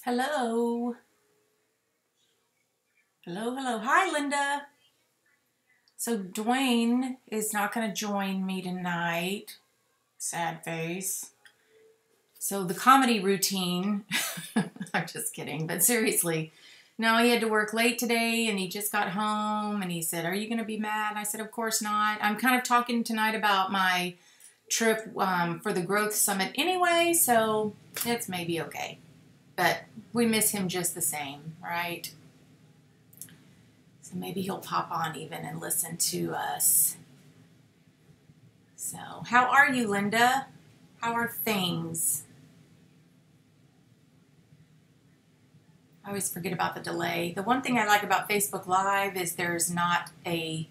Hello. Hello, hello. Hi, Linda. So Duane is not going to join me tonight. Sad face. So the comedy routine, I'm just kidding, but seriously, no, he had to work late today and he just got home and he said, "Are you going to be mad?" I said, "Of course not." I'm kind of talking tonight about my trip for the Growth Summit anyway, so it's maybe okay. But we miss him just the same, right? So maybe he'll pop on even and listen to us. So, how are you, Linda? How are things? I always forget about the delay. The one thing I like about Facebook Live is there's a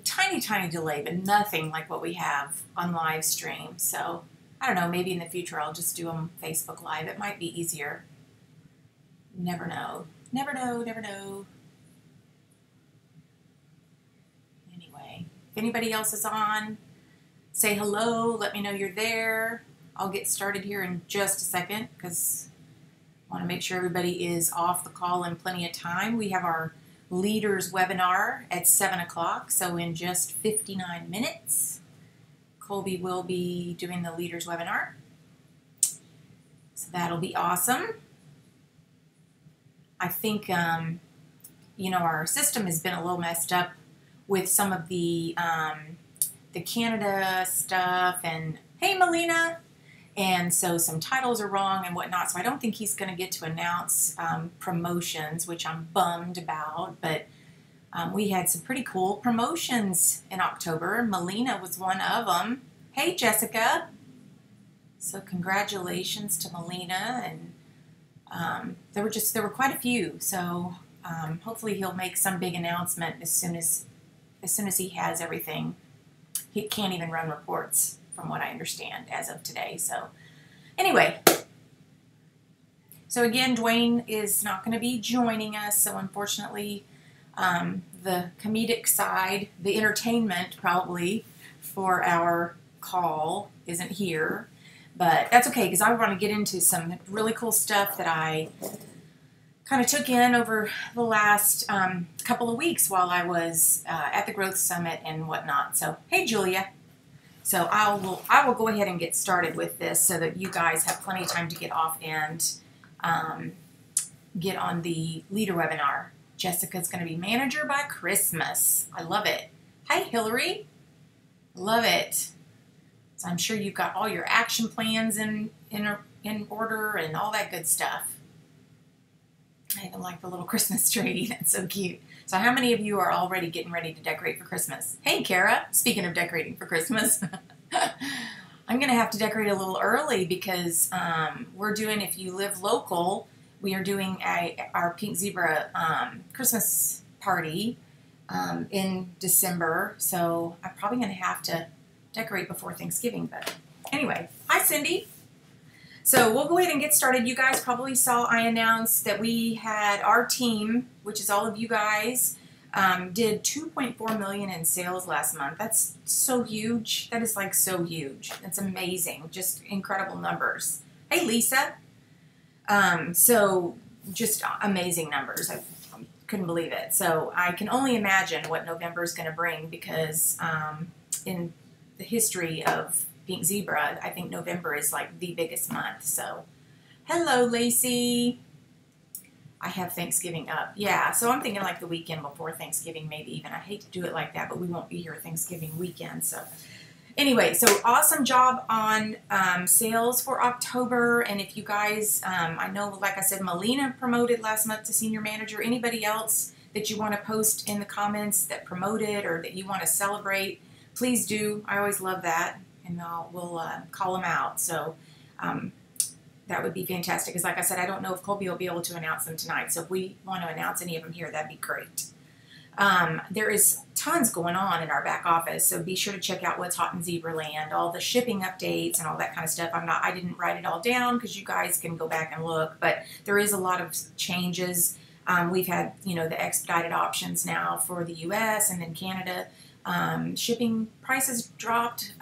tiny, tiny delay, but nothing like what we have on live stream. So, I don't know, maybe in the future I'll just do them Facebook Live. It might be easier. Never know. Never know, never know. Anyway, if anybody else is on, say hello. Let me know you're there. I'll get started here in just a second because I want to make sure everybody is off the call in plenty of time. We have our leaders webinar at 7 o'clock, so in just 59 minutes, Colby will be doing the leaders webinar. So that'll be awesome. I think, our system has been a little messed up with some of the Canada stuff, and hey, Melina, and so some titles are wrong and whatnot. So I don't think he's going to get to announce promotions, which I'm bummed about. But we had some pretty cool promotions in October. Melina was one of them. Hey, Jessica. So congratulations to Melina, and there were quite a few. So hopefully he'll make some big announcement as soon as he has everything. He can't even run reports, from what I understand, as of today. So anyway, so again, Duane is not going to be joining us. So unfortunately, the comedic side, the entertainment probably for our call isn't here. But that's okay, because I want to get into some really cool stuff that I kind of took in over the last couple of weeks while I was at the Growth Summit and whatnot. So, hey, Julia. So I will go ahead and get started with this so that you guys have plenty of time to get off and get on the leader webinar. Jessica's going to be manager by Christmas. I love it. Hi, Hillary. Love it. So I'm sure you've got all your action plans in order and all that good stuff. I even like the little Christmas tree. That's so cute. So how many of you are already getting ready to decorate for Christmas? Hey, Kara. Speaking of decorating for Christmas, I'm going to have to decorate a little early because we're doing, if you live local, we are doing our Pink Zebra Christmas party in December. So I'm probably going to have to decorate before Thanksgiving. But anyway, hi, Cindy. So we'll go ahead and get started. You guys probably saw I announced that we had our team, which is all of you guys, did 2.4 million in sales last month. That's so huge. That is like so huge. It's amazing. Just incredible numbers. Hey, Lisa. So just amazing numbers. I couldn't believe it. So I can only imagine what November is going to bring because in the history of Pink Zebra, I think November is like the biggest month. So, hello, Lacey. I have Thanksgiving up. Yeah, so I'm thinking like the weekend before Thanksgiving, maybe even. I hate to do it like that, but we won't be here Thanksgiving weekend. So, anyway, so awesome job on sales for October. And if you guys, I know, like I said, Melina promoted last month to senior manager. Anybody else that you want to post in the comments that promoted or that you want to celebrate, please do. I always love that. And we'll call them out. So that would be fantastic. Because like I said, I don't know if Colby will be able to announce them tonight. So if we want to announce any of them here, that'd be great. There is tons going on in our back office. So be sure to check out what's hot in Zebraland, all the shipping updates and all that kind of stuff. I didn't write it all down because you guys can go back and look. But there is a lot of changes. We've had, the expedited options now for the U.S. and then Canada. Shipping prices dropped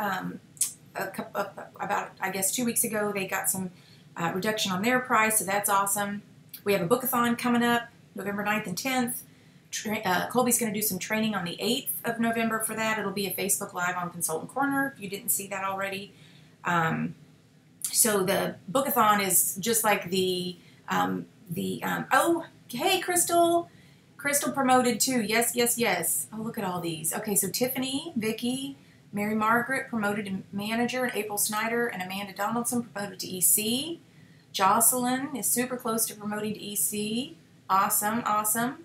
about, I guess, 2 weeks ago. They got some reduction on their price, so that's awesome. We have a bookathon coming up November 9th and 10th. Colby's going to do some training on the 8th of November for that. It'll be a Facebook Live on Consultant Corner if you didn't see that already. So the bookathon is just like oh, hey, Crystal. Crystal promoted too. Yes, yes, yes. Oh, look at all these. Okay, so Tiffany, Vicky, Mary Margaret promoted to manager, and April Snyder and Amanda Donaldson promoted to EC. Jocelyn is super close to promoting to EC. Awesome, awesome.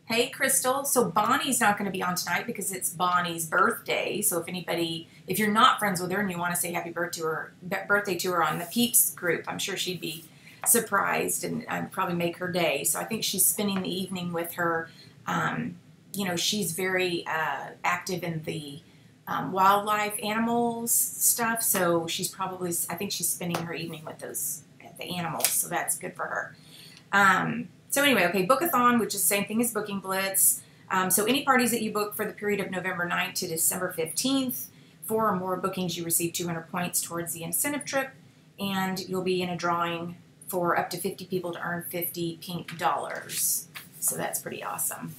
Hey, Crystal. So Bonnie's not going to be on tonight because it's Bonnie's birthday. So if you're not friends with her and you want to say happy birthday to her on the Peeps group, I'm sure she'd be surprised and I'd probably make her day. So I think she's spending the evening with her. You know, she's very active in the wildlife animals stuff. So I think she's spending her evening with the animals. So that's good for her. So anyway, okay, Bookathon, which is the same thing as Booking Blitz. So any parties that you book for the period of November 9th to December 15th, 4 or more bookings, you receive 200 points towards the incentive trip, and you'll be in a drawing for up to 50 people to earn 50 pink dollars. So that's pretty awesome.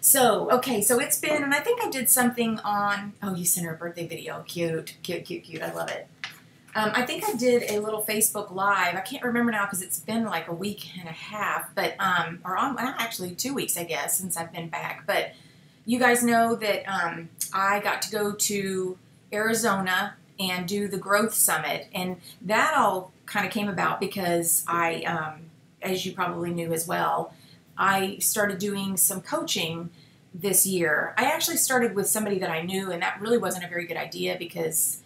So, okay, so it's been, and I think I did something on, oh, you sent her a birthday video. Cute, cute, cute, cute. I love it. I think I did a little Facebook Live. I can't remember now because it's been like a week and a half, but actually 2 weeks, I guess, since I've been back. But you guys know that I got to go to Arizona and do the Growth Summit, and that all kind of came about because as you probably knew as well, I started doing some coaching this year. I actually started with somebody that I knew, and that really wasn't a very good idea because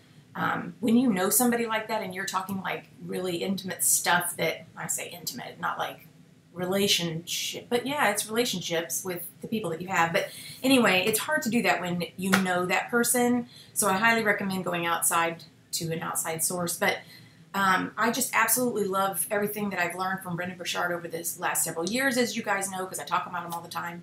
when you know somebody like that and you're talking like really intimate stuff that, I say intimate, not like relationship, but yeah, it's relationships with the people that you have. But anyway, it's hard to do that when you know that person. So I highly recommend going outside to an outside source. But I just absolutely love everything that I've learned from Brendon Burchard over this last several years, as you guys know, because I talk about him all the time.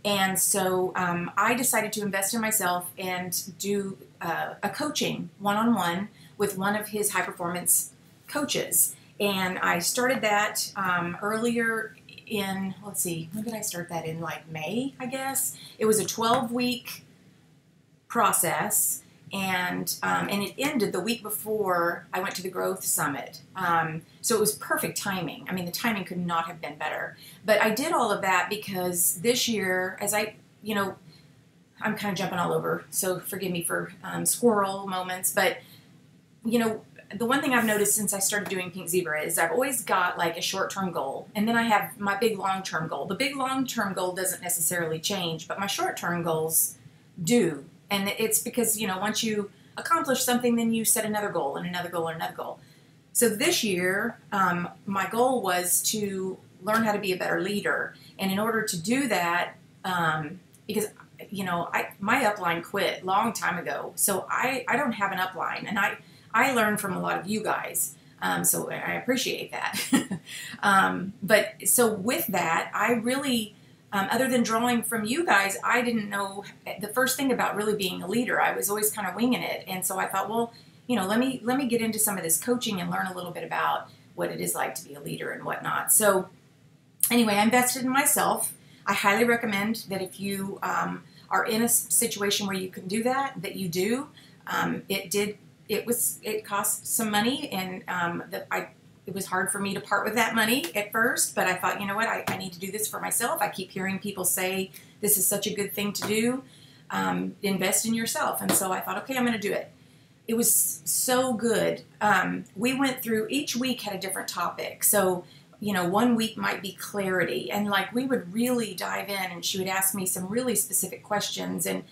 And so I decided to invest in myself and do a coaching one-on-one with one of his high-performance coaches. And I started that earlier in, let's see, when did I start that? In like May, I guess. It was a 12-week process, and it ended the week before I went to the Growth Summit. So it was perfect timing. I mean, the timing could not have been better. But I did all of that because this year, I'm kind of jumping all over, so forgive me for squirrel moments. But, the one thing I've noticed since I started doing Pink Zebra is I've always got like a short-term goal, and then I have my big long-term goal. The big long-term goal doesn't necessarily change, but my short-term goals do. And it's because, once you accomplish something, then you set another goal and another goal and another goal. So this year, my goal was to learn how to be a better leader. And in order to do that, because, my upline quit long time ago, so I don't have an upline. And I learned from a lot of you guys, so I appreciate that. But so with that, I really, other than drawing from you guys, I didn't know the first thing about really being a leader. I was always kind of winging it. And so I thought, well, let me get into some of this coaching and learn a little bit about what it is like to be a leader and whatnot. So anyway, I invested in myself. I highly recommend that if you are in a situation where you can do that you do. It cost some money, and it was hard for me to part with that money at first, but I thought, you know what, I need to do this for myself. I keep hearing people say this is such a good thing to do. Invest in yourself. And so I thought, okay, I'm going to do it. It was so good. We went through, each week had a different topic. So, one week might be clarity, and like we would really dive in, and she would ask me some really specific questions, and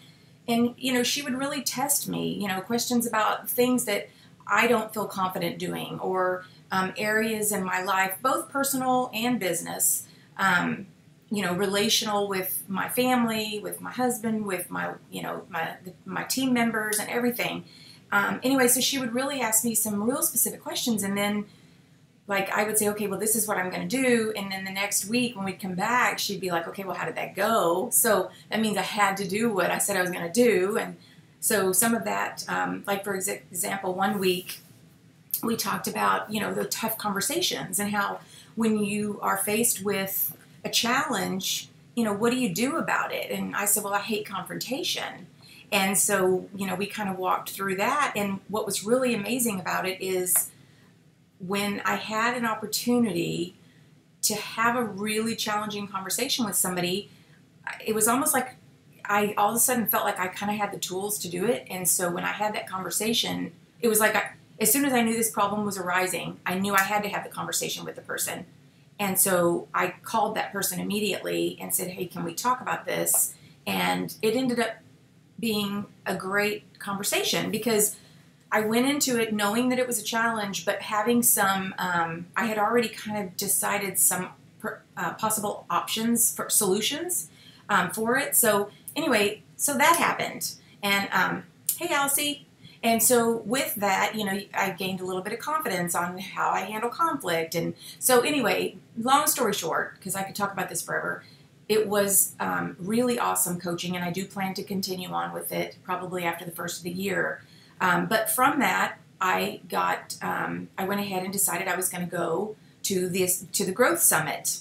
she would really test me, questions about things that I don't feel confident doing, or areas in my life, both personal and business, relational with my family, with my husband, with my team members and everything. Anyway, so she would really ask me some real specific questions, and then I would say, okay, well, this is what I'm going to do. And then the next week when we'd come back, she'd be like, okay, well, how did that go? So that means I had to do what I said I was going to do. And so some of that, for example, one week we talked about, you know, the tough conversations and how when you are faced with a challenge, you know, what do you do about it? And I said, well, I hate confrontation. And so, you know, we kind of walked through that. And what was really amazing about it is when I had an opportunity to have a really challenging conversation with somebody, it was almost like I all of a sudden felt like I kind of had the tools to do it. And so when I had that conversation, it was like as soon as I knew this problem was arising, I knew I had to have the conversation with the person. And so I called that person immediately and said, hey, can we talk about this? And it ended up being a great conversation because I went into it knowing that it was a challenge, but having some, I had already kind of decided some possible options for solutions for it. So anyway, so that happened. And hey, Elsie. And so with that, you know, I gained a little bit of confidence on how I handle conflict. And so anyway, long story short, because I could talk about this forever, it was really awesome coaching, and I do plan to continue on with it probably after the first of the year. But from that, I went ahead and decided I was going to go to the Growth Summit.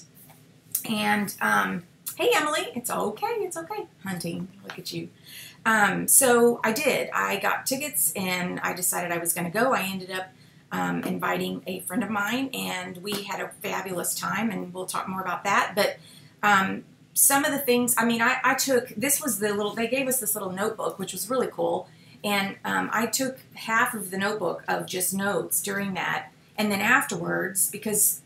And hey, Emily, it's okay, hunting. Look at you. So I did. I got tickets, and I decided I was going to go. I ended up inviting a friend of mine, and we had a fabulous time, and we'll talk more about that. But some of the things, I mean, I took, they gave us this little notebook, which was really cool. And I took half of the notebook of just notes during that. And then afterwards, because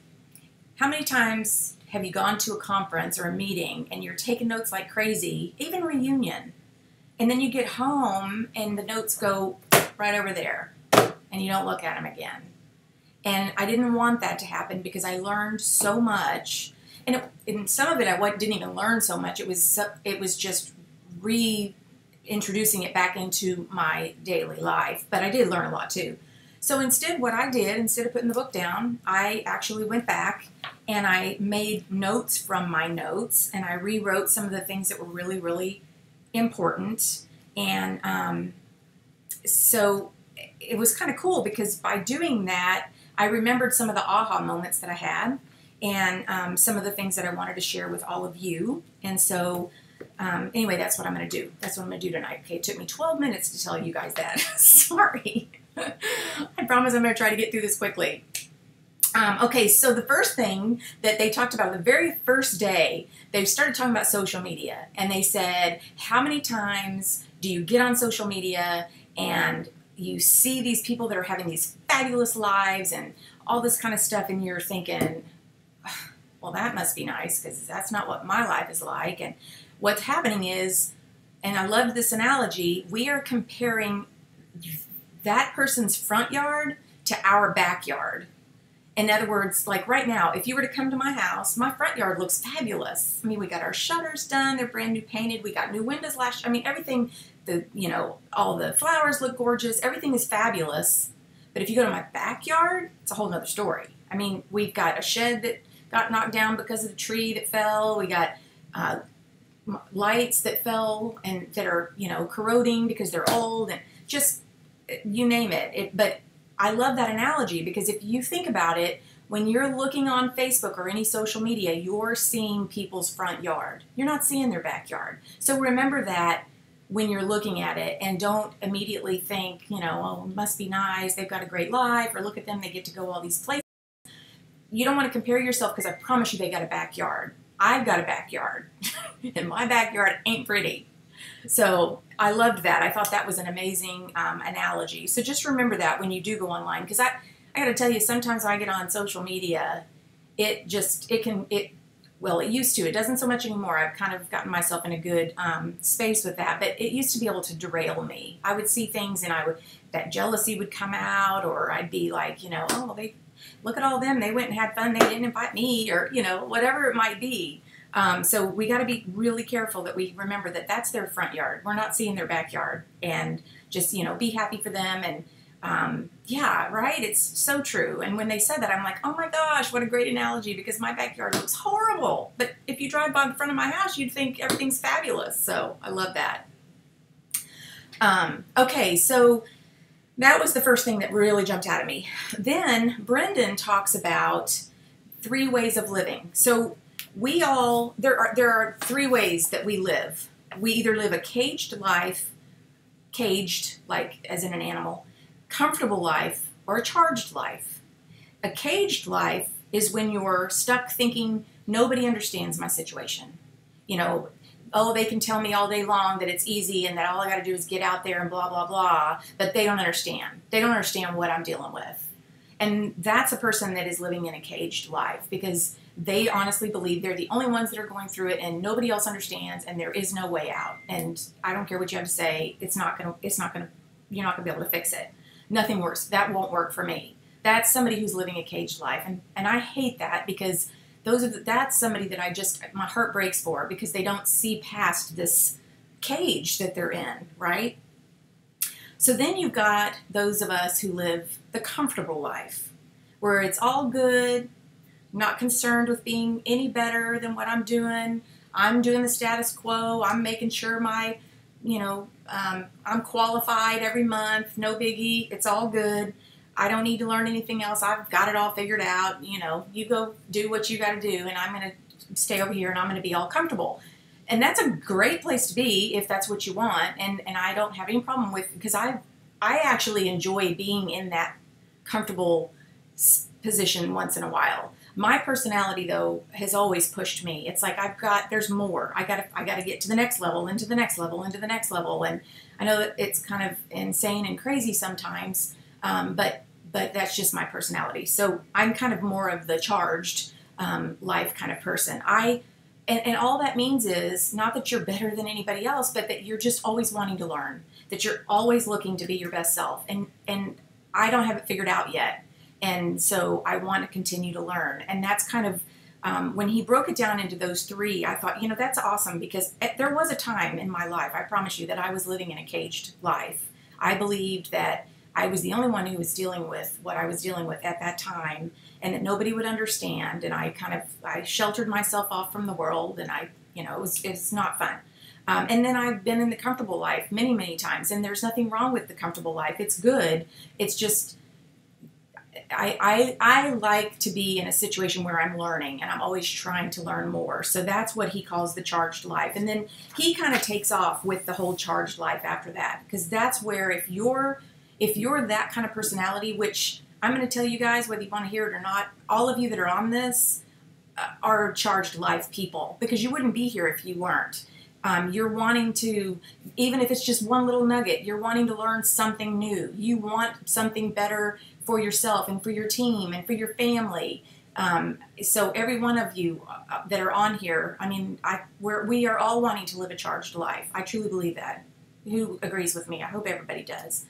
how many times have you gone to a conference or a meeting and you're taking notes like crazy, even reunion, and then you get home and the notes go right over there and you don't look at them again? And I didn't want that to happen because I learned so much. And in some of it, I didn't even learn so much. It was just reintroducing it back into my daily life. But I did learn a lot too. So instead, what I did, instead of putting the book down, I actually went back and I made notes from my notes, and I rewrote some of the things that were really, really important. And so it was kind of cool because by doing that, I remembered some of the aha moments that I had, and some of the things that I wanted to share with all of you. And so anyway, that's what I'm going to do. That's what I'm going to do tonight. Okay, it took me 12 minutes to tell you guys that. Sorry. I promise I'm going to try to get through this quickly. Okay, so the first thing that they talked about the very first day, they started talking about social media. And they said, how many times do you get on social media and you see these people that are having these fabulous lives and all this kind of stuff, and you're thinking, well, that must be nice because that's not what my life is like. And what's happening is, and I love this analogy, we are comparing that person's front yard to our backyard. In other words, like right now, if you were to come to my house, my front yard looks fabulous. I mean, we got our shutters done. They're brand new painted. We got new windows I mean, everything, all the flowers look gorgeous. Everything is fabulous. But if you go to my backyard, it's a whole nother story. I mean, we've got a shed that got knocked down because of the tree that fell. We got lights that fell and that are, corroding because they're old, and just, you name it. But I love that analogy because if you think about it, when you're looking on Facebook or any social media, you're seeing people's front yard. You're not seeing their backyard. So remember that when you're looking at it, and don't immediately think, oh, it must be nice, they've got a great life, or look at them, they get to go all these places. You don't want to compare yourself because I promise you they got a backyard. I've got a backyard, and my backyard ain't pretty. So I loved that. I thought that was an amazing analogy. So just remember that when you do go online, because I got to tell you, sometimes when I get on social media, it used to. It doesn't so much anymore. I've kind of gotten myself in a good space with that, but it used to be able to derail me. I would see things, and that jealousy would come out, or I'd be like, oh, they look at all them. They went and had fun. They didn't invite me, or whatever it might be. So we got to be really careful that we remember that that's their front yard. We're not seeing their backyard, and just, be happy for them. And yeah, right. It's so true. And when they said that, I'm like, oh my gosh, what a great analogy, because my backyard looks horrible. But if you drive by the front of my house, you'd think everything's fabulous. So I love that. Okay. So That was the first thing that really jumped out at me. Then Brendan talks about 3 ways of living. So there are 3 ways that we live. We either live a caged life, caged like as in an animal, comfortable life, or a charged life. A caged life is when you're stuck thinking nobody understands my situation. You know, oh, they can tell me all day long that it's easy and that all I got to do is get out there and blah, blah, blah, but they don't understand. They don't understand what I'm dealing with. And that's a person that is living in a caged life because they honestly believe they're the only ones that are going through it and nobody else understands and there is no way out. And I don't care what you have to say, you're not going to be able to fix it. Nothing works. That won't work for me. That's somebody who's living a caged life. And I hate that because that's somebody that my heart breaks for because they don't see past this cage that they're in, right? So then you've got those of us who live the comfortable life where it's all good, not concerned with being any better than what I'm doing. I'm doing the status quo. I'm making sure I'm qualified every month. No biggie. It's all good. I don't need to learn anything else. I've got it all figured out. You go do what you got to do, and I'm going to stay over here, and I'm going to be all comfortable. And that's a great place to be if that's what you want. And I don't have any problem with because I actually enjoy being in that comfortable position once in a while. My personality, though, has always pushed me. It's like there's more. I got to get to the next level, into the next level, into the next level. And I know that it's kind of insane and crazy sometimes, but that's just my personality. So I'm kind of more of the charged life kind of person. And all that means is not that you're better than anybody else, but that you're just always wanting to learn, that you're always looking to be your best self. And I don't have it figured out yet. And so I want to continue to learn. And that's kind of, when he broke it down into those 3, I thought, that's awesome because there was a time in my life, I promise you, that I was living in a caged life. I believed that I was the only one who was dealing with what I was dealing with at that time and that nobody would understand. And I sheltered myself off from the world and it's not fun. And then I've been in the comfortable life many, many times and there's nothing wrong with the comfortable life. It's good. It's just, I like to be in a situation where I'm learning and I'm always trying to learn more. So that's what he calls the charged life. And then he kind of takes off with the whole charged life after that because that's where if you're that kind of personality, which I'm going to tell you guys, whether you want to hear it or not, all of you that are on this are charged life people because you wouldn't be here if you weren't. You're wanting to, even if it's just one little nugget, you're wanting to learn something new. You want something better for yourself and for your team and for your family. So every one of you that are on here, we are all wanting to live a charged life. I truly believe that. Who agrees with me? I hope everybody does.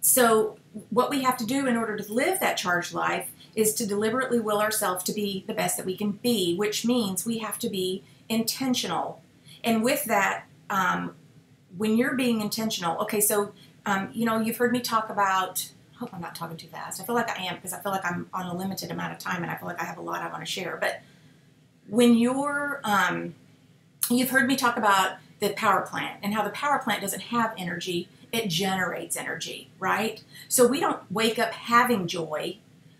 So what we have to do in order to live that charged life is to deliberately will ourselves to be the best that we can be, which means we have to be intentional. And with that, when you're being intentional, okay, so, you've heard me talk about, I hope I'm not talking too fast. I feel like I am because I feel like I'm on a limited amount of time and I feel like I have a lot I want to share. But when you've heard me talk about the power plant and how the power plant doesn't have energy, it generates energy, right? So we don't wake up having joy.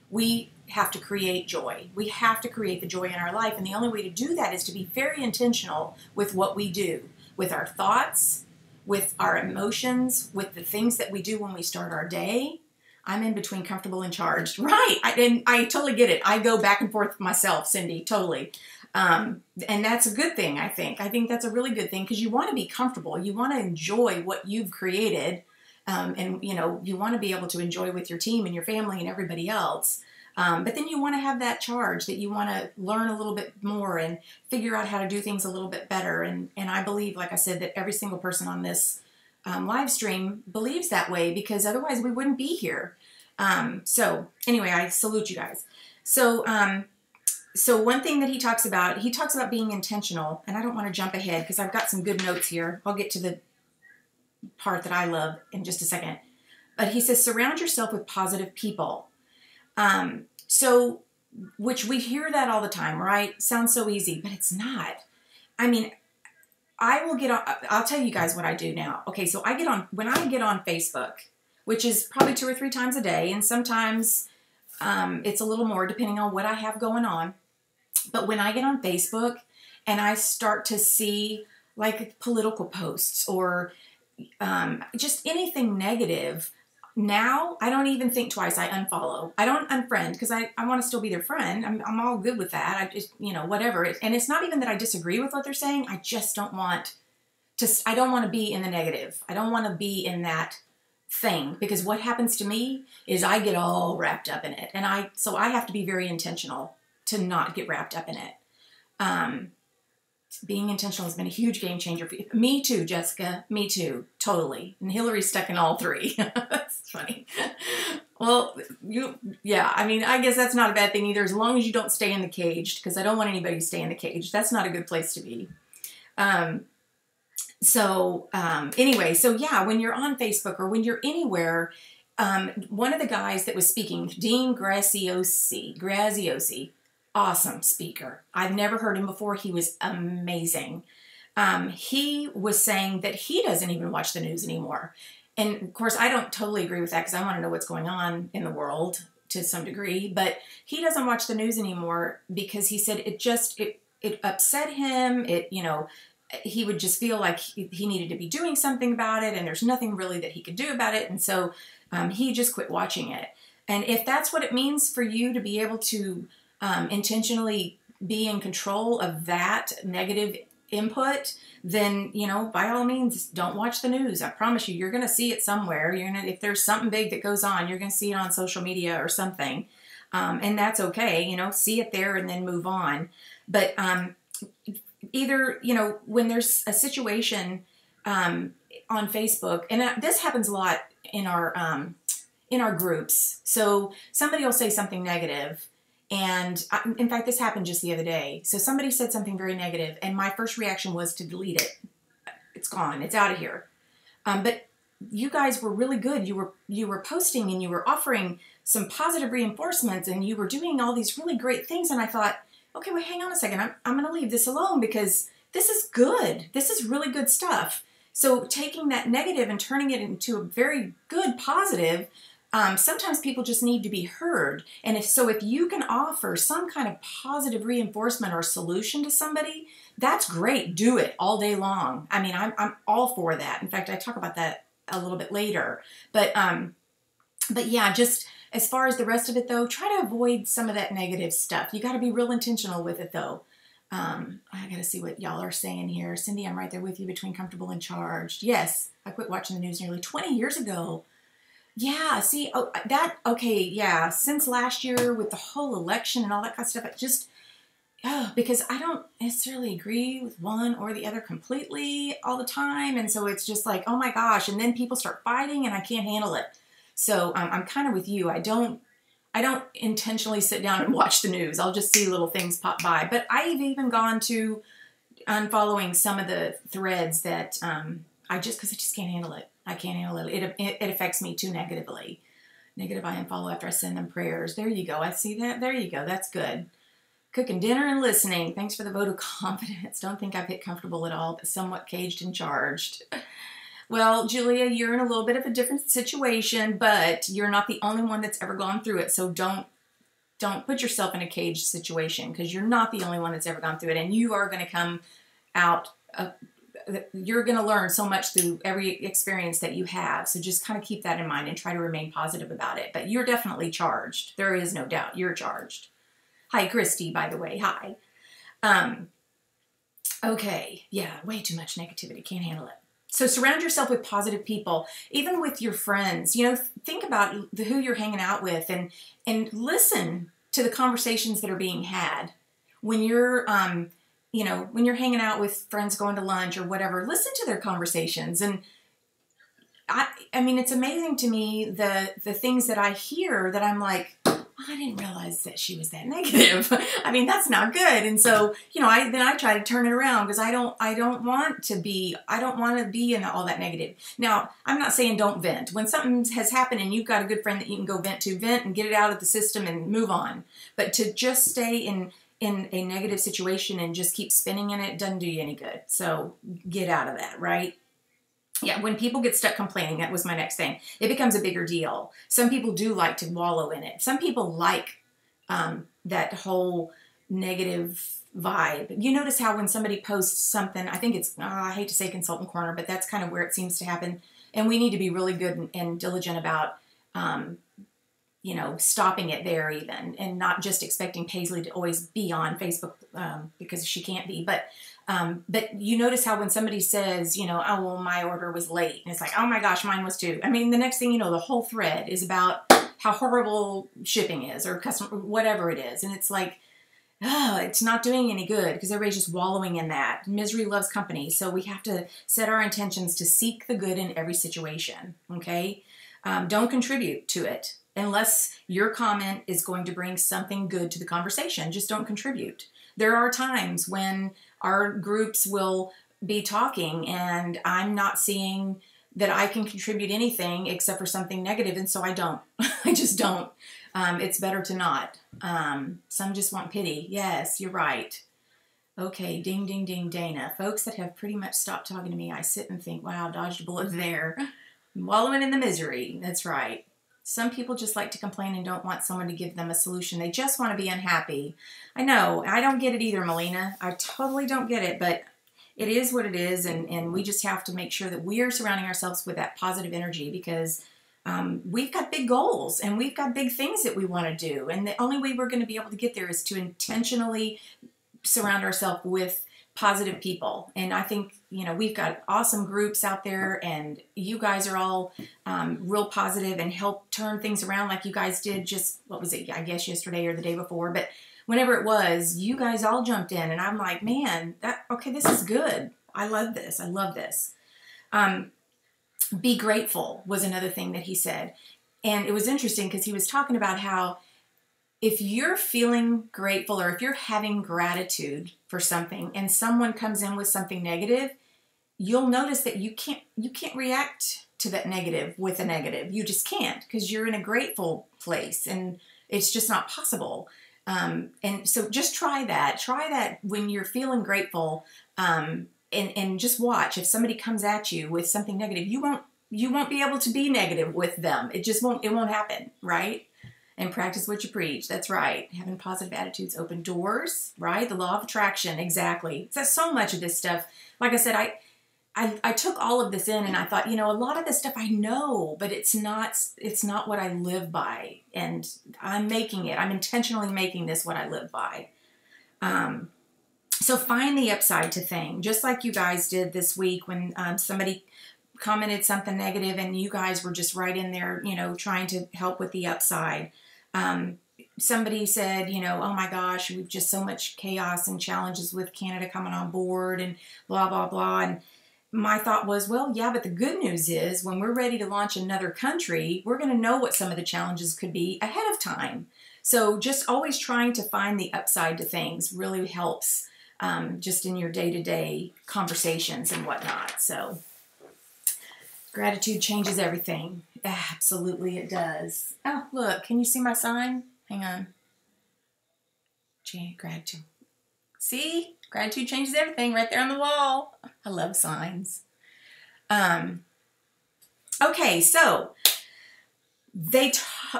We have to create joy. We have to create the joy in our life. And the only way to do that is to be very intentional with what we do, with our thoughts, with our emotions, with the things that we do when we start our day. I'm in between comfortable and charged. Right. I totally get it. I go back and forth myself, Cindy, totally. And that's a good thing, I think. I think that's a really good thing because you want to be comfortable. You want to enjoy what you've created. And you want to be able to enjoy with your team and your family and everybody else. But then you want to have that charge that you want to learn a little bit more and figure out how to do things a little bit better. And I believe, like I said, that every single person on this live stream believes that way because otherwise we wouldn't be here. So anyway, I salute you guys. So one thing that he talks about being intentional, and I don't want to jump ahead because I've got some good notes here. I'll get to the part that I love in just a second. But he says, surround yourself with positive people. So, which we hear that all the time, right? Sounds so easy, but it's not. I mean, I will get on, I'll tell you guys what I do now. Okay, so when I get on Facebook, which is probably 2 or 3 times a day, and sometimes it's a little more depending on what I have going on. But when I get on Facebook and I start to see like political posts or just anything negative, now I don't even think twice. I unfollow. I don't unfriend because I want to still be their friend. I'm all good with that. I just, whatever. And it's not even that I disagree with what they're saying. I just don't want I don't want to be in the negative. I don't want to be in that thing, because what happens to me is I get all wrapped up in it. And so I have to be very intentional to not get wrapped up in it. Being intentional has been a huge game changer for you. Me too, Jessica. Me too. Totally. And Hillary's stuck in all 3. That's funny. Well, I guess that's not a bad thing either, as long as you don't stay in the cage, because I don't want anybody to stay in the cage. That's not a good place to be. Anyway, so yeah, when you're on Facebook or when you're anywhere, one of the guys that was speaking, Dean Graziosi, awesome speaker. I've never heard him before. He was amazing. He was saying that he doesn't even watch the news anymore. And of course, I don't totally agree with that, because I want to know what's going on in the world to some degree. But he doesn't watch the news anymore because he said it upset him. He would just feel like he needed to be doing something about it, and there's nothing really that he could do about it. And so he just quit watching it. And if that's what it means for you to be able to intentionally be in control of that negative input, then, by all means, don't watch the news. I promise you're going to see it somewhere. If there's something big that goes on, you're going to see it on social media or something. And that's okay, see it there and then move on. But either, when there's a situation on Facebook, and this happens a lot in our groups. So somebody will say something negative. And in fact, this happened just the other day. So somebody said something very negative, and my first reaction was to delete it. It's gone. It's out of here. But you guys were really good. You were posting and you were offering some positive reinforcements, and you were doing all these really great things. And I thought, okay, well, hang on a second. I'm going to leave this alone, because this is good. This is really good stuff. So taking that negative and turning it into a very good positive. Sometimes people just need to be heard. And if you can offer some kind of positive reinforcement or solution to somebody, that's great. Do it all day long. I mean, I'm all for that. In fact, I talk about that a little bit later. But yeah, just as far as the rest of it though, try to avoid some of that negative stuff. You got to be real intentional with it though. I got to see what y'all are saying here. Cindy, I'm right there with you between comfortable and charged. Yes, I quit watching the news nearly 20 years ago. Yeah, see, yeah, since last year with the whole election and all that kind of stuff, because I don't necessarily agree with one or the other completely all the time, and so it's just like, oh my gosh, and then people start fighting and I can't handle it. So I'm kind of with you. I don't intentionally sit down and watch the news. I'll just see little things pop by. But I've even gone to unfollowing some of the threads that because I just can't handle it. I can't handle it. It affects me too negatively. Negative I unfollow after I send them prayers. There you go. I see that. There you go. That's good. Cooking dinner and listening. Thanks for the vote of confidence. Don't think I've hit comfortable at all, but somewhat caged and charged. Well, Julia, you're in a little bit of a different situation, but you're not the only one that's ever gone through it. So don't put yourself in a caged situation, because you're not the only one that's ever gone through it, and you are going to come out. You're going to learn so much through every experience that you have. So just kind of keep that in mind and try to remain positive about it. But you're definitely charged. There is no doubt. You're charged. Hi, Christy, by the way. Hi. Okay. Yeah, way too much negativity. Can't handle it. So surround yourself with positive people, even with your friends. Think about who you're hanging out with, and listen to the conversations that are being had. When you're when you're hanging out with friends going to lunch or whatever, listen to their conversations. And I mean, it's amazing to me the things that I hear that I'm like, oh, I didn't realize that she was that negative. I mean, that's not good. And so, I try to turn it around, because I don't want to be in all that negative. Now, I'm not saying don't vent. When something has happened and you've got a good friend that you can go vent and get it out of the system and move on. But to just stay in a negative situation and just keep spinning in it doesn't do you any good. So get out of that, right? Yeah, when people get stuck complaining, that was my next thing. It becomes a bigger deal. Some people do like to wallow in it. Some people like that whole negative vibe. You notice how when somebody posts something, I think it's, I hate to say consultant corner, but that's kind of where it seems to happen. And we need to be really good and diligent about, you know, stopping it there even, and not just expecting Paisley to always be on Facebook because she can't be. But you notice how when somebody says, you know, oh, well, my order was late, and it's like, oh my gosh, mine was too. I mean, the next thing you know, the whole thread is about how horrible shipping is, or customer, whatever it is. And it's like, oh, it's not doing any good because everybody's just wallowing in that. Misery loves company. So we have to set our intentions to seek the good in every situation, okay? Don't contribute to it unless your comment is going to bring something good to the conversation. Just don't contribute. There are times when our groups will be talking and I'm not seeing that I can contribute anything except for something negative, and so I don't. I just don't. It's better to not. Some just want pity. Yes, you're right. Okay, ding, ding, ding, Dana. Folks that have pretty much stopped talking to me, I sit and think, wow, dodged a bullet there. Wallowing in the misery. That's right. Some people just like to complain and don't want someone to give them a solution. They just want to be unhappy. I know. I don't get it either, Melina. I totally don't get it, but it is what it is, and we just have to make sure that we are surrounding ourselves with that positive energy, because we've got big goals and we've got big things that we want to do. And the only way we're going to be able to get there is to intentionally surround ourselves with positive people. And I think, you know, we've got awesome groups out there, and you guys are all real positive and help turn things around like you guys did just, what was it, I guess yesterday or the day before. But whenever it was, you guys all jumped in, and I'm like, man, okay, this is good. I love this. I love this. Be grateful was another thing that he said. And it was interesting because he was talking about how if you're feeling grateful, or if you're having gratitude for something and someone comes in with something negative, you'll notice that you can't react to that negative with a negative. You just can't, because you're in a grateful place, and it's just not possible. And so just try that. Try that when you're feeling grateful, and just watch. If somebody comes at you with something negative, you won't be able to be negative with them. It won't happen, right? And practice what you preach. That's right. Having positive attitudes open doors, right? The law of attraction, exactly. So much of this stuff, like I said, I took all of this in, and I thought, you know, a lot of this stuff I know, but it's not what I live by. And I'm making it. I'm intentionally making this what I live by. So find the upside to things, just like you guys did this week when somebody commented something negative and you guys were just right in there, you know, trying to help with the upside. Somebody said, you know, oh my gosh, we've just so much chaos and challenges with Canada coming on board and blah, blah, blah. And my thought was, well, yeah, but the good news is when we're ready to launch another country, we're going to know what some of the challenges could be ahead of time. So just always trying to find the upside to things really helps, just in your day-to-day conversations and whatnot. So gratitude changes everything. Absolutely it does. Oh, look, can you see my sign? Hang on. Gratitude. See? Gratitude changes everything right there on the wall. I love signs. Okay, so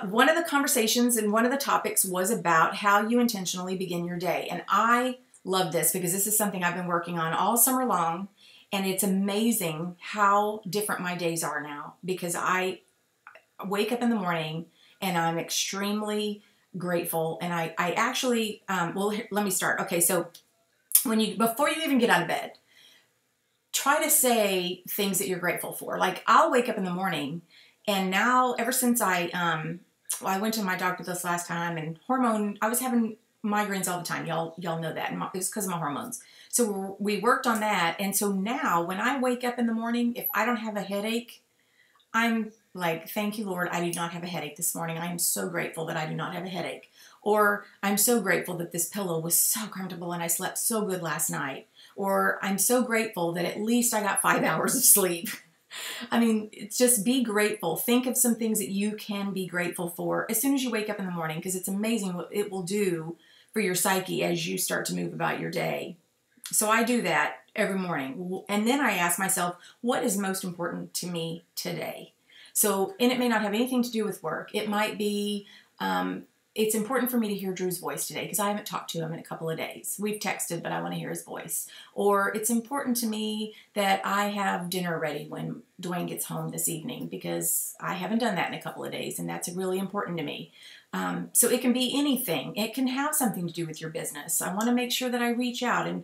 one of the conversations and one of the topics was about how you intentionally begin your day. And I love this because this is something I've been working on all summer long. And it's amazing how different my days are now, because I wake up in the morning and I'm extremely grateful. And I actually, well, let me start. Okay, so before you even get out of bed, try to say things that you're grateful for. Like, I'll wake up in the morning, and now ever since I went to my doctor this last time, and I was having migraines all the time. Y'all know that. And it's because of my hormones. So we worked on that. And so now when I wake up in the morning, if I don't have a headache, I'm like, thank you, Lord, I do not have a headache this morning. I am so grateful that I do not have a headache. Or I'm so grateful that this pillow was so comfortable and I slept so good last night. Or I'm so grateful that at least I got 5 hours of sleep. I mean, it's just be grateful. Think of some things that you can be grateful for as soon as you wake up in the morning, because it's amazing what it will do for your psyche as you start to move about your day. So I do that every morning. And then I ask myself, what is most important to me today? So, and it may not have anything to do with work. It might be, it's important for me to hear Drew's voice today because I haven't talked to him in a couple of days. We've texted, but I want to hear his voice. Or it's important to me that I have dinner ready when Duane gets home this evening because I haven't done that in a couple of days, and that's really important to me. So it can be anything. It can have something to do with your business. I want to make sure that I reach out and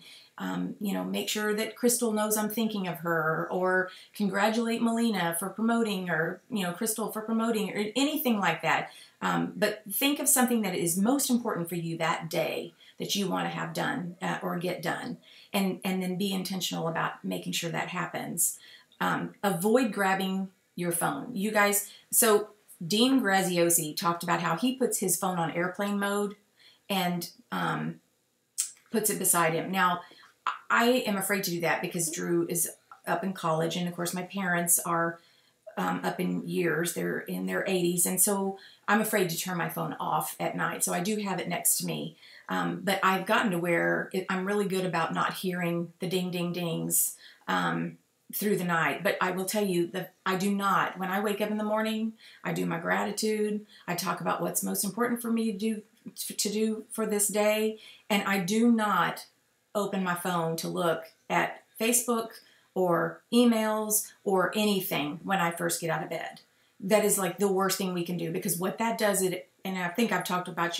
make sure that Crystal knows I'm thinking of her, or congratulate Melina for promoting, or, Crystal for promoting, or anything like that. But think of something that is most important for you that day that you want to have done or get done, and then be intentional about making sure that happens. Avoid grabbing your phone. You guys, so Dean Graziosi talked about how he puts his phone on airplane mode and puts it beside him. Now, I am afraid to do that because Drew is up in college, and of course my parents are up in years. They're in their 80s, and so I'm afraid to turn my phone off at night. So I do have it next to me, but I've gotten to where I'm really good about not hearing the ding, ding, dings through the night. But I will tell you that I do not. When I wake up in the morning, I do my gratitude. I talk about what's most important for me to do for this day, and I do not open my phone to look at Facebook or emails or anything when I first get out of bed. That is like the worst thing we can do, because what that does, and I think I've talked about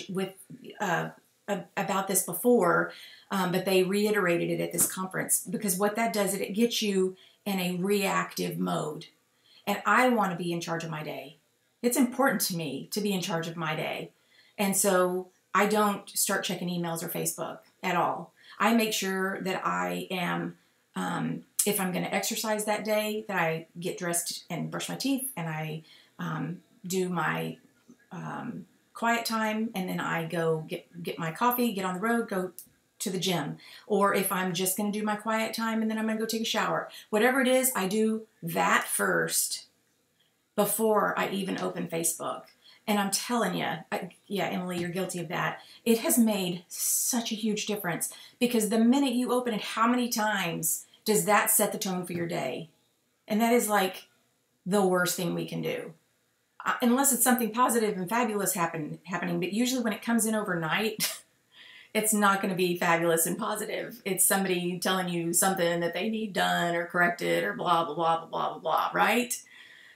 this before, but they reiterated it at this conference, because what that does is it gets you in a reactive mode. And I want to be in charge of my day. It's important to me to be in charge of my day. And so I don't start checking emails or Facebook at all. I make sure that I am, if I'm going to exercise that day, that I get dressed and brush my teeth, and I do my quiet time, and then I go get my coffee, get on the road, go to the gym. Or if I'm just going to do my quiet time and then I'm going to go take a shower. Whatever it is, I do that first before I even open Facebook. And I'm telling you, yeah, Emily, you're guilty of that. It has made such a huge difference, because the minute you open it, how many times does that set the tone for your day? And that is like the worst thing we can do. Unless it's something positive and fabulous happening. But usually when it comes in overnight, it's not going to be fabulous and positive. It's somebody telling you something that they need done or corrected or blah, blah, blah, blah, blah, blah, blah, right?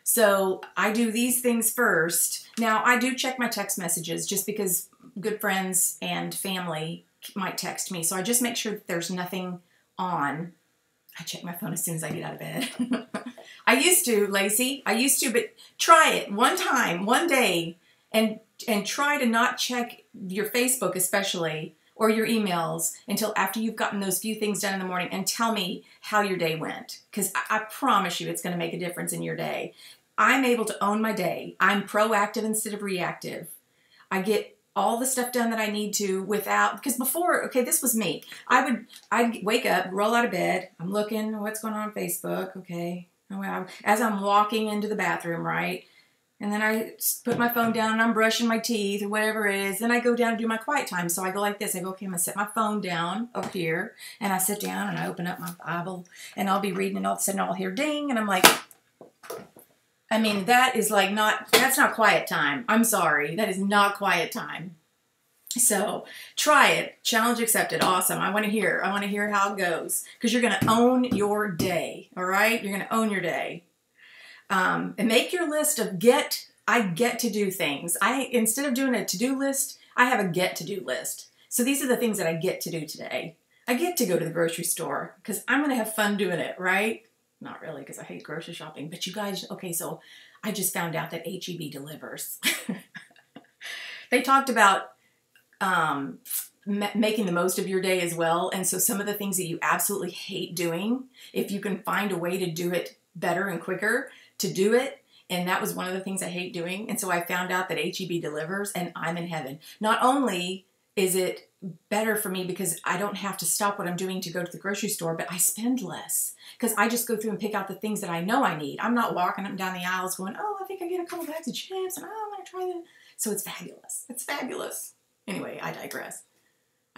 So I do these things first. Now, I do check my text messages just because good friends and family might text me. So I just make sure that there's nothing on. I check my phone as soon as I get out of bed. I used to, Lacey. I used to, but try it one time, one day, and try to not check your Facebook especially, or your emails, until after you've gotten those few things done in the morning, and tell me how your day went. Because I promise you it's going to make a difference in your day. I'm able to own my day. I'm proactive instead of reactive. I get all the stuff done that I need to without, because before, okay, this was me. I'd wake up, roll out of bed. I'm looking, what's going on Facebook? Okay. As I'm walking into the bathroom, right? And then I put my phone down and I'm brushing my teeth or whatever it is. Then I go down and do my quiet time. So I go like this. I go, okay, I'm going to set my phone down over here. And I sit down and I open up my Bible and I'll be reading, and all of a sudden I'll hear ding. And I'm like, I mean, that is like that's not quiet time. I'm sorry. That is not quiet time. So try it. Challenge accepted. Awesome. I want to hear how it goes, because you're going to own your day. All right. You're going to own your day. And make your list of I get to do things. Instead of doing a to-do list, I have a get to do list. So these are the things that I get to do today. I get to go to the grocery store because I'm going to have fun doing it, right? Not really, because I hate grocery shopping. But you guys, okay, so I just found out that H-E-B delivers. They talked about making the most of your day as well. And so some of the things that you absolutely hate doing, if you can find a way to do it better and quicker, to do it. And that was one of the things I hate doing. And so I found out that H-E-B delivers, and I'm in heaven. Not only is it better for me because I don't have to stop what I'm doing to go to the grocery store, but I spend less because I just go through and pick out the things that I know I need. I'm not walking up and down the aisles going, oh, I think I get a couple bags of chips, and oh, I'm going to try that. So it's fabulous. It's fabulous. Anyway, I digress.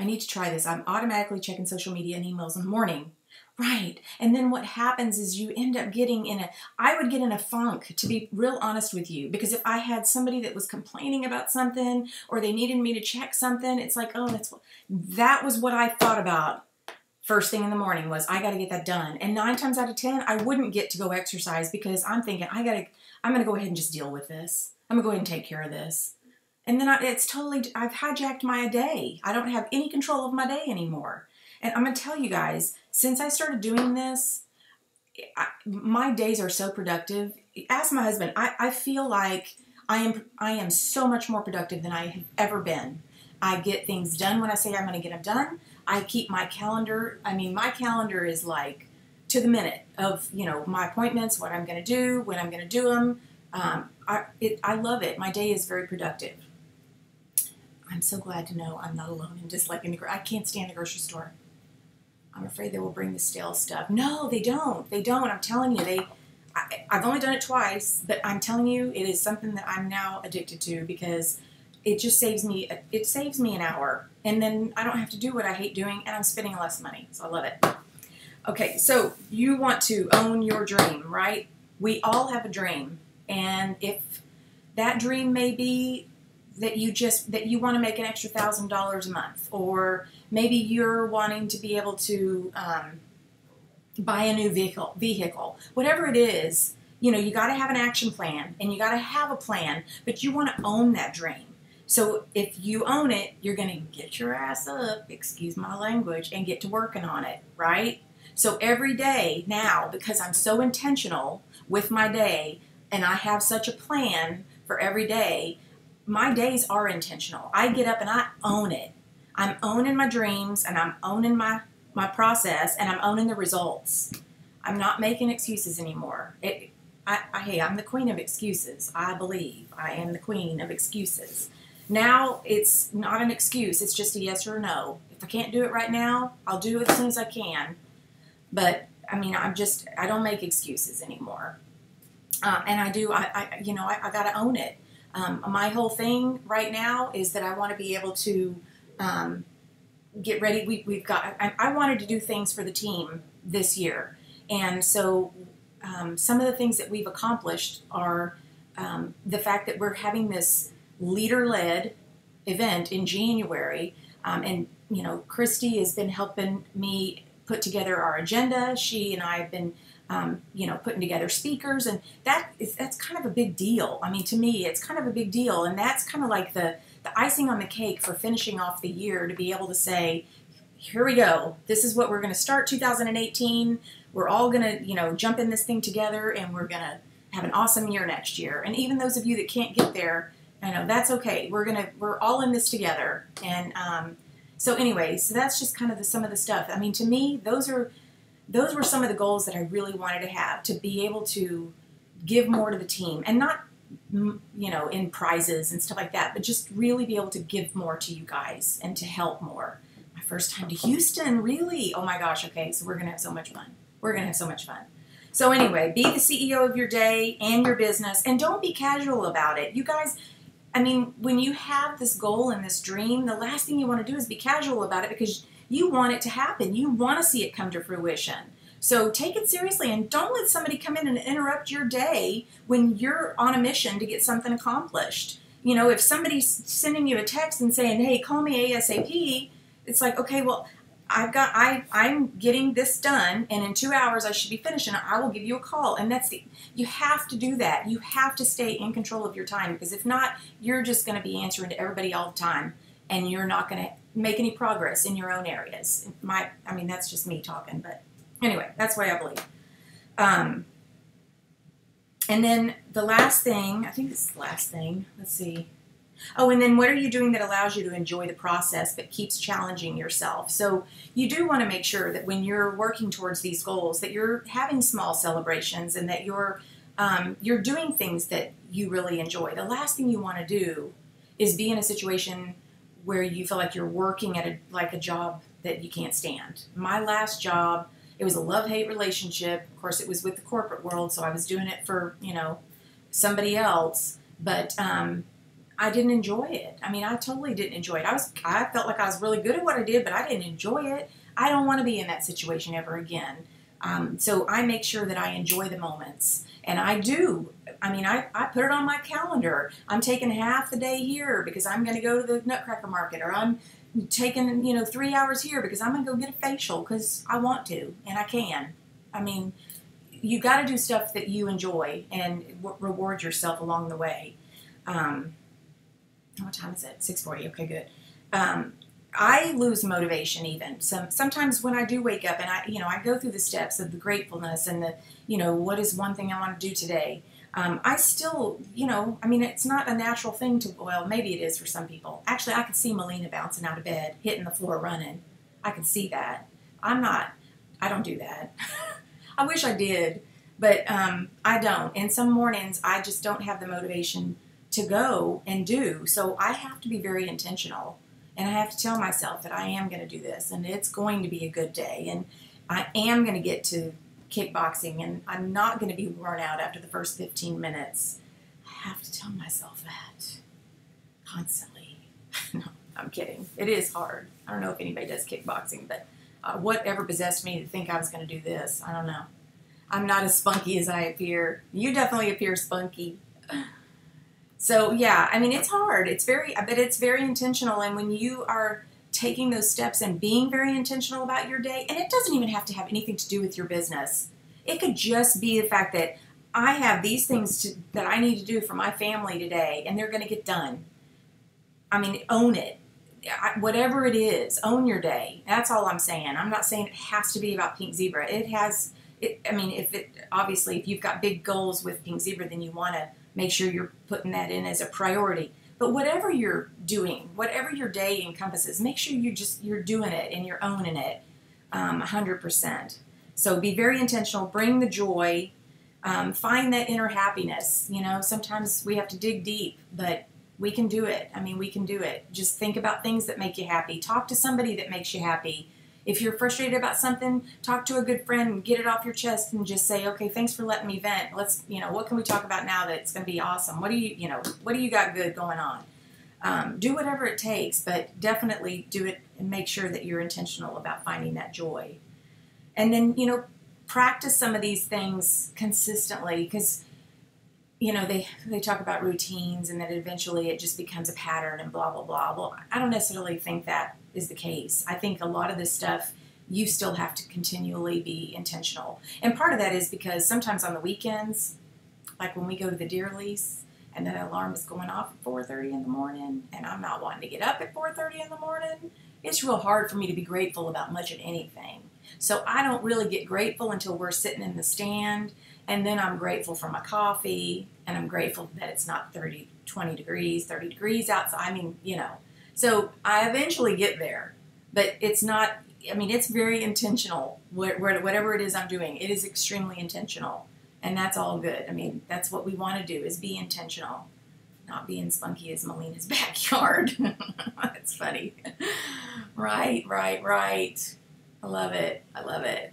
I need to try this. I'm automatically checking social media and emails in the morning. Right. And then what happens is you end up getting I would get in a funk, to be real honest with you, because if I had somebody that was complaining about something or they needed me to check something, it's like, oh, that was what I thought about first thing in the morning was I got to get that done. And 9 times out of 10, I wouldn't get to go exercise because I'm thinking I'm going to go ahead and just deal with this. I'm going to go ahead and take care of this. And then I've hijacked my day. I don't have any control of my day anymore. And I'm going to tell you guys, since I started doing this, my days are so productive. Ask my husband. I feel like I am so much more productive than I have ever been. I get things done when I say I'm going to get them done. I keep my calendar. I mean, my calendar is like to the minute of, my appointments, what I'm going to do, when I'm going to do them. I love it. My day is very productive. I'm so glad to know I'm not alone in disliking I can't stand the grocery store. I'm afraid they will bring the stale stuff. No, they don't. They don't. I'm telling you, I've only done it twice, but I'm telling you, it is something that I'm now addicted to because it just saves me an hour. And then I don't have to do what I hate doing, and I'm spending less money. So I love it. Okay, so you want to own your dream, right? We all have a dream. And if that dream may be that you want to make an extra $1,000 a month, or maybe you're wanting to be able to buy a new vehicle, whatever it is, you got to have an action plan and you got to have a plan, but you want to own that dream. So if you own it, you're going to get your ass up, excuse my language, and get to working on it, right? So every day now, because I'm so intentional with my day and I have such a plan for every day, my days are intentional. I get up and I own it. I'm owning my dreams and I'm owning my process and I'm owning the results. I'm not making excuses anymore. Hey, I'm the queen of excuses. I believe I am the queen of excuses. Now it's not an excuse. It's just a yes or a no. If I can't do it right now, I'll do it as soon as I can. But I don't make excuses anymore. And I got to own it. My whole thing right now is that I want to be able to get ready. I wanted to do things for the team this year. And so some of the things that we've accomplished are the fact that we're having this leader-led event in January. And Christy has been helping me put together our agenda. She and I have been putting together speakers, and that's kind of a big deal. I mean, to me, it's kind of a big deal, and that's kind of like the icing on the cake for finishing off the year, to be able to say, here we go. This is what we're going to start 2018. We're all going to, jump in this thing together, and we're going to have an awesome year next year. And even those of you that can't get there, I know that's okay. We're all in this together. And so anyway, so that's just kind of some of the stuff. I mean, to me, those were some of the goals that I really wanted to have, to be able to give more to the team, and not, in prizes and stuff like that, but just really be able to give more to you guys and to help more. My first time to Houston, really? Oh my gosh, okay, so we're going to have so much fun. We're going to have so much fun. So anyway, be the CEO of your day and your business, and don't be casual about it. You guys, when you have this goal and this dream, the last thing you want to do is be casual about it, because you want it to happen. You want to see it come to fruition. So take it seriously, and don't let somebody come in and interrupt your day when you're on a mission to get something accomplished. If somebody's sending you a text and saying, hey, call me ASAP, it's like, okay, well, I'm getting this done, and in 2 hours I should be finished, and I will give you a call. And you have to do that. You have to stay in control of your time, because if not, you're just going to be answering to everybody all the time, and you're not going to make any progress in your own areas. That's just me talking, but anyway, that's the way I believe. And then the last thing, I think this is the last thing, let's see. Oh, and then what are you doing that allows you to enjoy the process but keeps challenging yourself? So you do want to make sure that when you're working towards these goals, that you're having small celebrations, and that you're doing things that you really enjoy. The last thing you want to do is be in a situation where you feel like you're working at a job that you can't stand. My last job, it was a love-hate relationship. Of course, it was with the corporate world, so I was doing it for, somebody else. But I didn't enjoy it. I mean, I totally didn't enjoy it. I felt like I was really good at what I did, but I didn't enjoy it. I don't want to be in that situation ever again. So I make sure that I enjoy the moments. And I do. I mean, I put it on my calendar. I'm taking half the day here because I'm going to go to the Nutcracker Market, or I'm taking, 3 hours here because I'm going to go get a facial because I want to and I can. I mean, you got to do stuff that you enjoy and reward yourself along the way. What time is it? 6:40. Okay, good. I lose motivation even. Sometimes when I do wake up and I go through the steps of the gratefulness and what is one thing I want to do today. I still, I mean, it's not a natural thing well, maybe it is for some people. Actually, I could see Melina bouncing out of bed, hitting the floor, running. I could see that. I don't do that. I wish I did, but I don't. And some mornings I just don't have the motivation to go and do. So I have to be very intentional. And I have to tell myself that I am going to do this, and it's going to be a good day, and I am going to get to kickboxing, and I'm not going to be worn out after the first 15 minutes. I have to tell myself that constantly. No, I'm kidding. It is hard. I don't know if anybody does kickboxing, but whatever possessed me to think I was going to do this, I don't know. I'm not as spunky as I appear. You definitely appear spunky. So yeah, I mean, it's hard. But it's very intentional. And when you are taking those steps and being very intentional about your day, and it doesn't even have to have anything to do with your business. It could just be the fact that I have these things that I need to do for my family today, and they're going to get done. I mean, own it. Whatever it is, own your day. That's all I'm saying. I'm not saying it has to be about Pink Zebra. Obviously, if you've got big goals with Pink Zebra, then you want to make sure you're putting that in as a priority. But whatever you're doing, whatever your day encompasses, make sure you're doing it and you're owning it 100%. So be very intentional. Bring the joy. Find that inner happiness. Sometimes we have to dig deep, but we can do it. I mean, we can do it. Just think about things that make you happy. Talk to somebody that makes you happy. If you're frustrated about something, talk to a good friend and get it off your chest and just say, okay, thanks for letting me vent. Let's, what can we talk about now that's going to be awesome? What do you got good going on? Do whatever it takes, but definitely do it and make sure that you're intentional about finding that joy. And then, practice some of these things consistently because, they talk about routines and that eventually it just becomes a pattern and blah, blah, blah. Well, I don't necessarily think that is the case. I think a lot of this stuff, you still have to continually be intentional. And part of that is because sometimes on the weekends, like when we go to the deer lease and that alarm is going off at 4:30 in the morning and I'm not wanting to get up at 4:30 in the morning, it's real hard for me to be grateful about much of anything. So I don't really get grateful until we're sitting in the stand, and then I'm grateful for my coffee, and I'm grateful that it's not 30 degrees outside. I mean, So I eventually get there, but it's not, it's very intentional. Whatever it is I'm doing, it is extremely intentional, and that's all good. I mean, that's what we want to do is be intentional, not being spunky as Melina's backyard. That's funny. Right. I love it.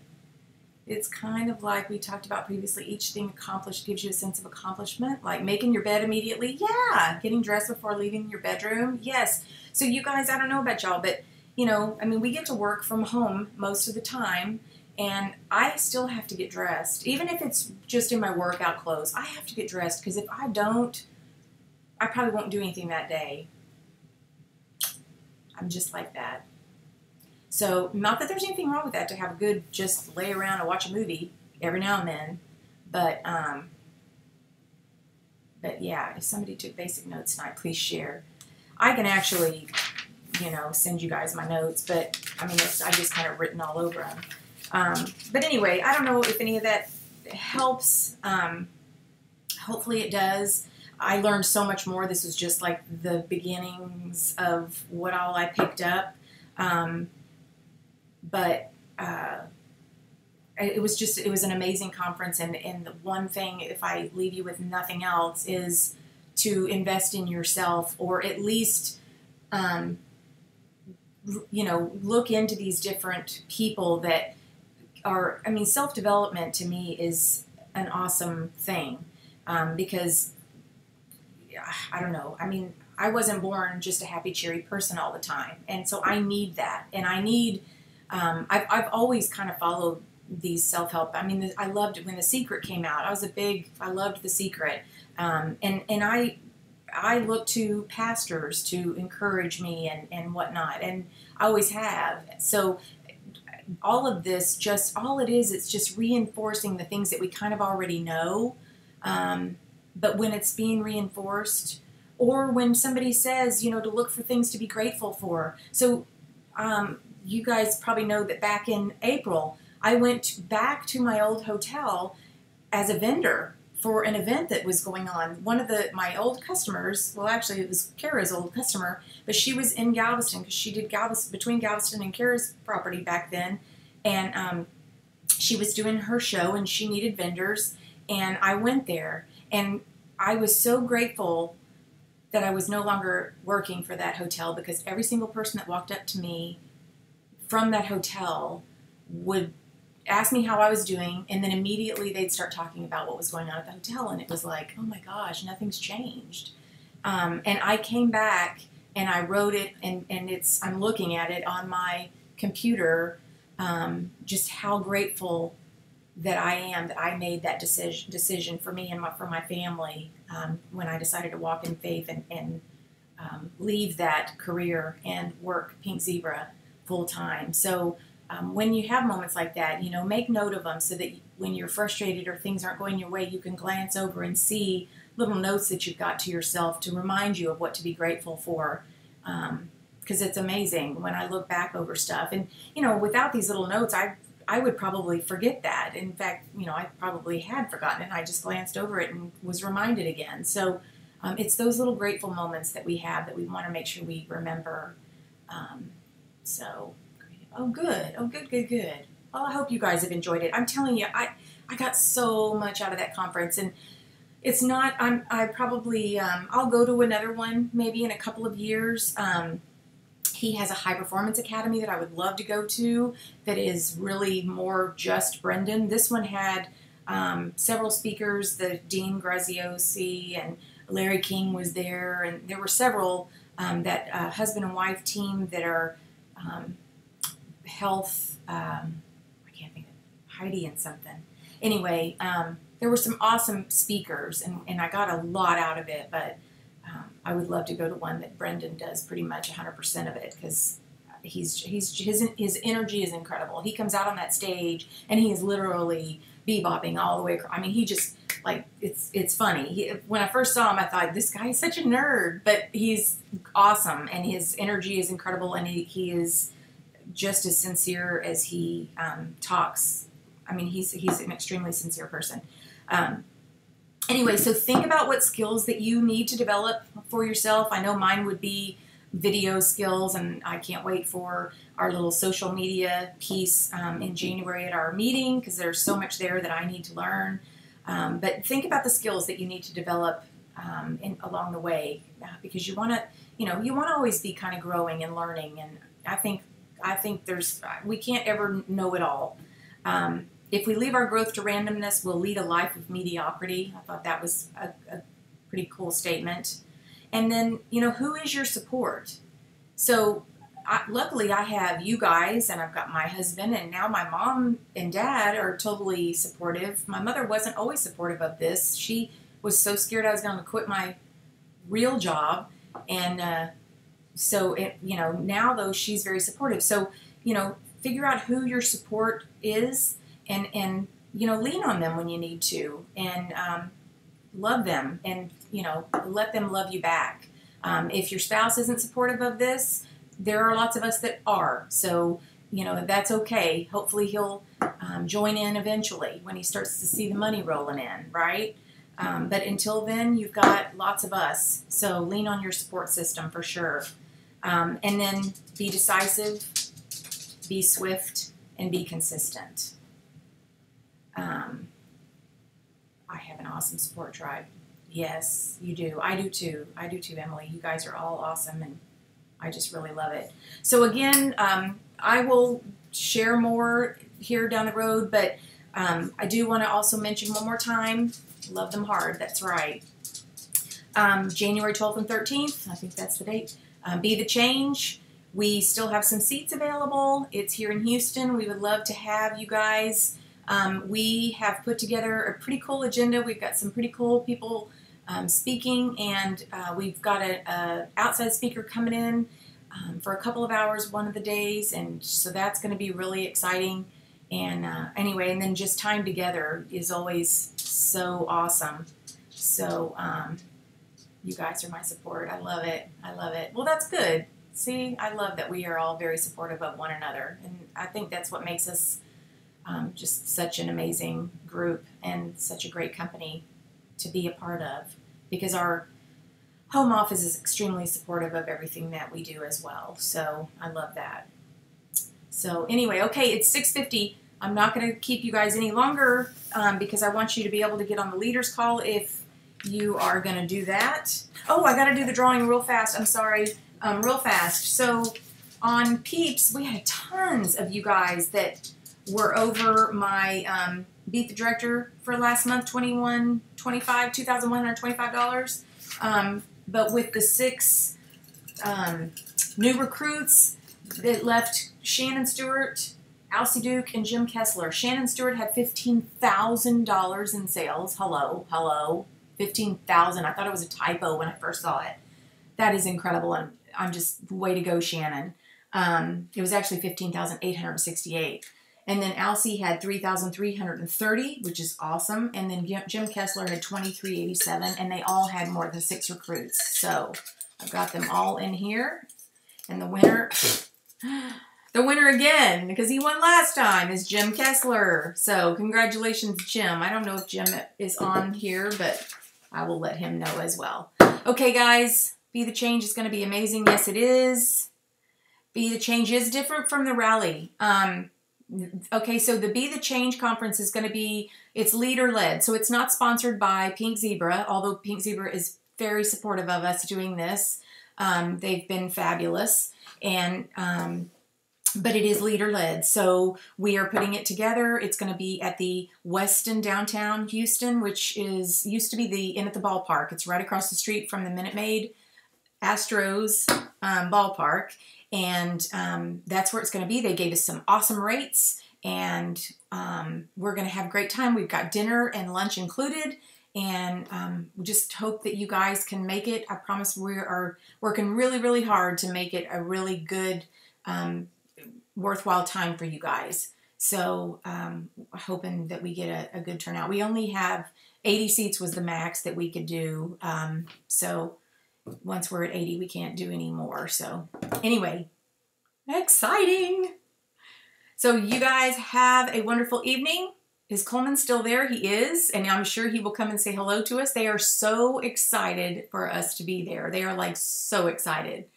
It's kind of like we talked about previously. Each thing accomplished gives you a sense of accomplishment, like making your bed immediately. Yeah. Getting dressed before leaving your bedroom. Yes. So you guys, I don't know about y'all, but, we get to work from home most of the time, and I still have to get dressed. Even if it's just in my workout clothes, I have to get dressed because if I don't, I probably won't do anything that day. I'm just like that. So, not that there's anything wrong with that, to have a good, just lay around and watch a movie every now and then. But yeah, if somebody took basic notes tonight, please share. I can actually, send you guys my notes, but, I just kind of written all over them. But anyway, I don't know if any of that helps. Hopefully it does. I learned so much more. This was just like the beginnings of what all I picked up. But it was an amazing conference, and the one thing, if I leave you with nothing else, is to invest in yourself, or at least, look into these different people that are, self-development to me is an awesome thing, because, I don't know, I wasn't born just a happy, cheery person all the time. And so I need that. And I need, I've always kind of followed these self-help. I mean, I loved it when The Secret came out. I loved The Secret. And I look to pastors to encourage me and whatnot. And I always have. So all of this, all it is, it's just reinforcing the things that we kind of already know. But when it's being reinforced, or when somebody says, to look for things to be grateful for. So you guys probably know that back in April, I went back to my old hotel as a vendor for an event that was going on. One of my old customers, well, actually it was Kara's old customer, but she was in Galveston because she did between Galveston and Kara's property back then. And she was doing her show and she needed vendors. And I went there and I was so grateful that I was no longer working for that hotel, because every single person that walked up to me from that hotel would ask me how I was doing, and then immediately they'd start talking about what was going on at the hotel, and it was like, oh my gosh, nothing's changed. And I came back and I wrote it, and I'm looking at it on my computer, just how grateful that I am that I made that decision for me and for my family, when I decided to walk in faith and leave that career and work Pink Zebra full time. So when you have moments like that, make note of them so that when you're frustrated or things aren't going your way, you can glance over and see little notes that you've got to yourself to remind you of what to be grateful for. Because it's amazing when I look back over stuff. And, without these little notes, I would probably forget that. In fact, I probably had forgotten it. I just glanced over it and was reminded again. So it's those little grateful moments that we have that we want to make sure we remember. Oh, good. Oh, good. Oh, I hope you guys have enjoyed it. I'm telling you, I got so much out of that conference. And it's not, I'll go to another one maybe in a couple of years. He has a high performance academy that I would love to go to that is really more just Brendan. This one had several speakers. The Dean Graziosi and Larry King was there, and there were several that husband and wife team that are health. I can't think of Heidi and something. Anyway, there were some awesome speakers, and I got a lot out of it, but I would love to go to one that Brendan does pretty much 100% of it, because his energy is incredible. He comes out on that stage and he is literally bebopping all the way across. I mean, he just, like, it's funny. When I first saw him, I thought, this guy is such a nerd, but he's awesome, and his energy is incredible, and he is just as sincere as he talks. I mean, he's an extremely sincere person. Anyway, so think about what skills that you need to develop for yourself. I know mine would be video skills, and I can't wait for our little social media piece in January at our meeting, because there's so much there that I need to learn. But think about the skills that you need to develop along the way, because you want to always be kind of growing and learning. And I think we can't ever know it all. If we leave our growth to randomness, we'll lead a life of mediocrity. I thought that was a pretty cool statement. And then, who is your support? So luckily I have you guys, and I've got my husband, and now my mom and dad are totally supportive. My mother wasn't always supportive of this. She was so scared I was going to quit my real job. And now though, she's very supportive. So, figure out who your support is, and lean on them when you need to, and love them, and let them love you back. If your spouse isn't supportive of this, there are lots of us that are. So that's okay. Hopefully he'll join in eventually when he starts to see the money rolling in, right? But until then, you've got lots of us. So lean on your support system for sure. And then be decisive, be swift, and be consistent. I have an awesome support tribe. Yes, you do. I do too. Emily. You guys are all awesome, and I just really love it. So again, I will share more here down the road, but I do want to also mention one more time, love them hard. That's right. January 12th and 13th. I think that's the date. Be the Change. We still have some seats available. It's here in Houston. We would love to have you guys. We have put together a pretty cool agenda. We've got some pretty cool people speaking, and we've got a outside speaker coming in for a couple of hours one of the days, and so that's going to be really exciting. And anyway, and then just time together is always so awesome. So you guys are my support. I love it. I love it. Well, that's good. See, I love that we are all very supportive of one another, and I think that's what makes us just such an amazing group and such a great company to be a part of, because our home office is extremely supportive of everything that we do as well. So I love that. So anyway, okay, it's 6:50. I'm not going to keep you guys any longer because I want you to be able to get on the leaders call if you are going to do that. Oh, I got to do the drawing real fast. I'm sorry. Real fast. So on Peeps, we had tons of you guys that were over my Beat the Director for last month, $2,125. But with the 6 new recruits that left Shannon Stewart, Alcie Duke, and Jim Kessler. Shannon Stewart had $15,000 in sales. Hello, hello. 15,000. I thought it was a typo when I first saw it. That is incredible. And I'm just, way to go, Shannon. It was actually 15,868. And then Alcie had 3,330, which is awesome. And then Jim Kessler had 2,387, and they all had more than 6 recruits. So I've got them all in here. And the winner again, because he won last time, is Jim Kessler. So congratulations, Jim. I don't know if Jim is on here, but I will let him know as well. Okay, guys, Be the Change is going to be amazing. Yes, it is. Be the Change is different from the rally. Okay, so the Be the Change conference is going to be, it's leader-led. So it's not sponsored by Pink Zebra, although Pink Zebra is very supportive of us doing this. They've been fabulous. And but it is leader-led. So we are putting it together. It's going to be at the Westin downtown Houston, which is used to be the Inn at the Ballpark. It's right across the street from the Minute Maid Astros ballpark. And that's where it's going to be. They gave us some awesome rates, and we're going to have a great time. We've got dinner and lunch included, and we just hope that you guys can make it. I promise we are working really, really hard to make it a really good, worthwhile time for you guys. So hoping that we get a good turnout. We only have 80 seats was the max that we could do. So once we're at 80, we can't do any more. So anyway, exciting. So you guys have a wonderful evening. Is Coleman still there? He is, and I'm sure he will come and say hello to us. They are so excited for us to be there. They are like so excited.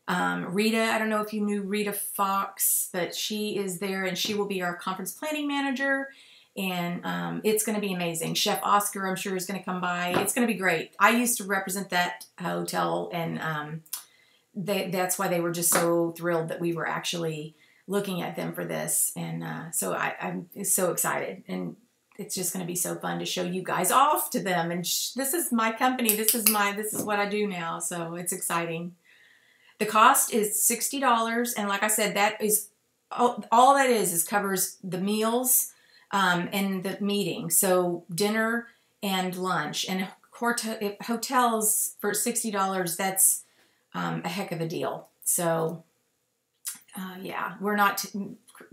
Rita, I don't know if you knew Rita Fox, but she is there, and she will be our conference planning manager. And it's going to be amazing. Chef Oscar, I'm sure, is going to come by. It's going to be great. I used to represent that hotel, and that's why they were just so thrilled that we were actually looking at them for this. And so I'm so excited. And it's just going to be so fun to show you guys off to them. And this is my company. This is what I do now. So it's exciting. The cost is $60. And like I said, that is all that is covers the meals and the meeting. So dinner and lunch, and hotels for $60, that's a heck of a deal. So yeah, we're not,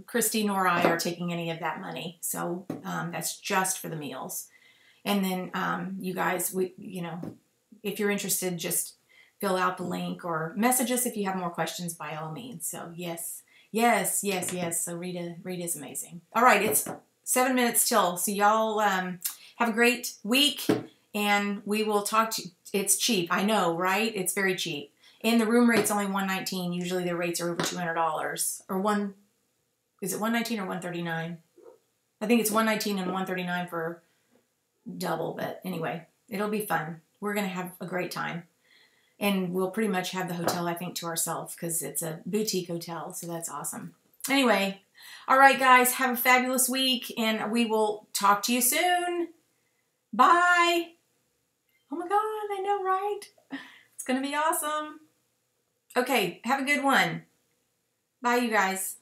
Christy nor I are taking any of that money. So that's just for the meals. And then you guys, if you're interested, just fill out the link or message us if you have more questions, by all means. So yes. So Rita is amazing. All right, it's 7 minutes till. So y'all have a great week, and we will talk to you. It's cheap. I know, right? It's very cheap. And the room rate's only $119. Usually their rates are over $200. Or is it $119 or $139? I think it's $119 and $139 for double. But anyway, it'll be fun. We're going to have a great time. And we'll pretty much have the hotel, I think, to ourselves because it's a boutique hotel. So that's awesome. Anyway, all right, guys, have a fabulous week, and we will talk to you soon. Bye. Oh, my God. I know, right? It's going to be awesome. Okay, have a good one. Bye, you guys.